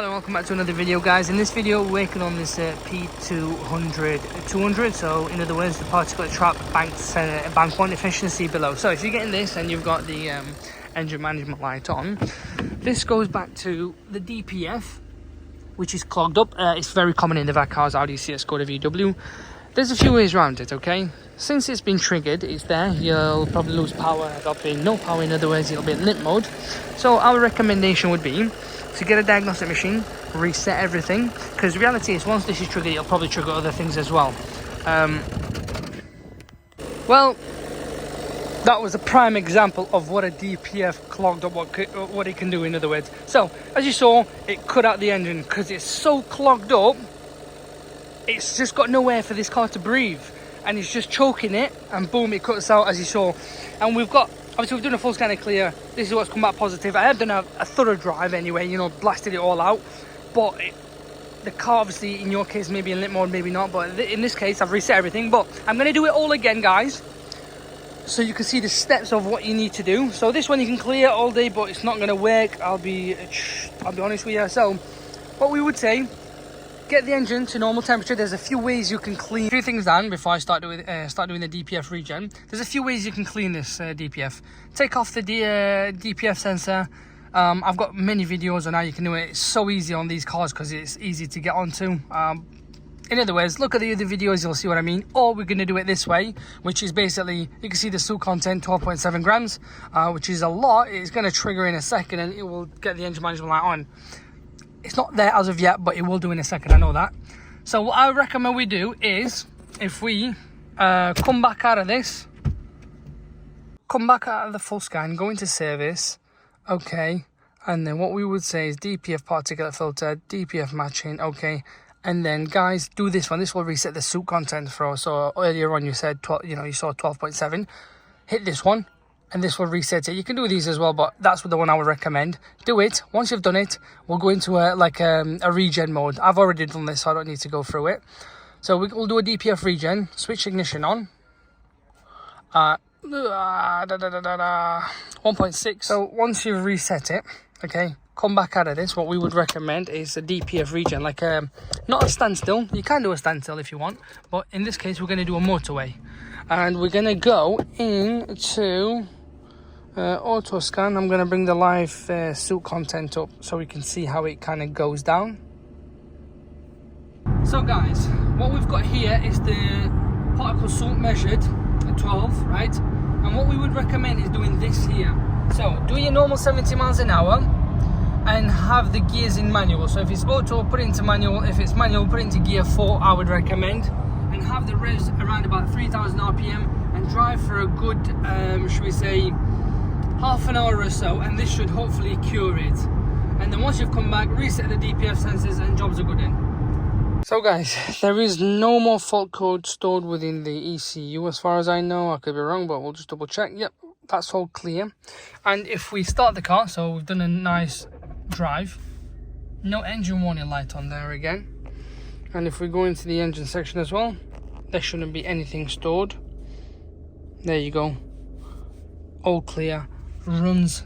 Hello, welcome back to another video, guys. In this video we're working on this P2002, so in other words the particulate trap bank one efficiency below. So if you're getting this and you've got the engine management light on, this goes back to the DPF, which is clogged up. It's very common in the VAC cars, Audi, CS, Skoda, VW. There's a few ways around it, okay? Since it's been triggered, it's there, you'll probably lose power. There'll be no power, in other words, it'll be in limp mode. So our recommendation would be to get a diagnostic machine, reset everything, because the reality is once this is triggered, it'll probably trigger other things as well. Well, that was a prime example of what a DPF clogged up, what it can do, in other words. So, as you saw, it cut out the engine because it's so clogged up, it's just got no air for this car to breathe. And it's just choking it, and boom, it cuts out, as you saw. And we've got, obviously we've done a full scan and clear. This is what's come back positive. I have done a thorough drive anyway, you know, blasted it all out. But the car, obviously, in your case, maybe in limp mode, maybe not. But in this case, I've reset everything. But I'm going to do it all again, guys, so you can see the steps of what you need to do. So this one you can clear all day, but it's not going to work. I'll be honest with you. So what we would say, get the engine to normal temperature. There's a few ways you can clean. A few things down before I start doing the DPF regen. There's a few ways you can clean this DPF. Take off the DPF sensor. I've got many videos on how you can do it. It's so easy on these cars because it's easy to get onto. In other words, look at the other videos, you'll see what I mean. Or we're going to do it this way, which is basically, you can see the soot content, 12.7 grams, which is a lot. It's going to trigger in a second and it will get the engine management light on. It's not there as of yet, but it will do in a second, I know that. So what I recommend we do is, if we come back out of this, come back out of the full scan, go into service, okay, and then what we would say is DPF particulate filter, DPF matching, okay, and then guys, do this one. This will reset the soot content for us. So earlier on you said 12, you know, you saw 12.7. Hit this one, and this will reset it. You can do these as well, but that's the one I would recommend. Do it. Once you've done it, we'll go into a regen mode. I've already done this, so I don't need to go through it. So we'll do a DPF regen. Switch ignition on. 1.6. So once you've reset it, okay, come back out of this. What we would recommend is a DPF regen, like not a standstill. You can do a standstill if you want, but in this case, we're going to do a motorway. And we're going to go into auto scan. I'm going to bring the live soot content up so we can see how it kind of goes down. So guys, what we've got here is the particle soot measured at 12, right? And what we would recommend is doing this here. So do your normal 70 miles an hour and have the gears in manual. So if it's auto, put it into manual. If it's manual, put it into gear 4, I would recommend. And have the revs around about 3,000 RPM and drive for a good, should we say, half an hour or so, and this should hopefully cure it. And then once you've come back, reset the DPF sensors and jobs are good in. So guys, there is no more fault code stored within the ECU as far as I know. I could be wrong, but we'll just double check. Yep, that's all clear. And if we start the car, so we've done a nice drive, no engine warning light on there again. And if we go into the engine section as well, there shouldn't be anything stored. There you go, all clear, runs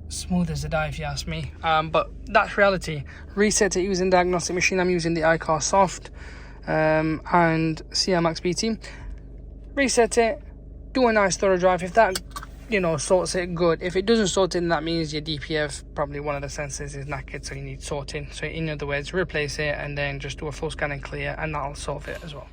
smooth as a die if you ask me. But that's reality. Reset it using diagnostic machine. I'm using the Icarsoft and CR MAX BT. Reset it, do a nice thorough drive. If that, you know, sorts it, good. If it doesn't sort it, that means your DPF, probably one of the sensors is knackered, so you need sorting. So in other words, replace it and then just do a full scan and clear, and that'll solve it as well.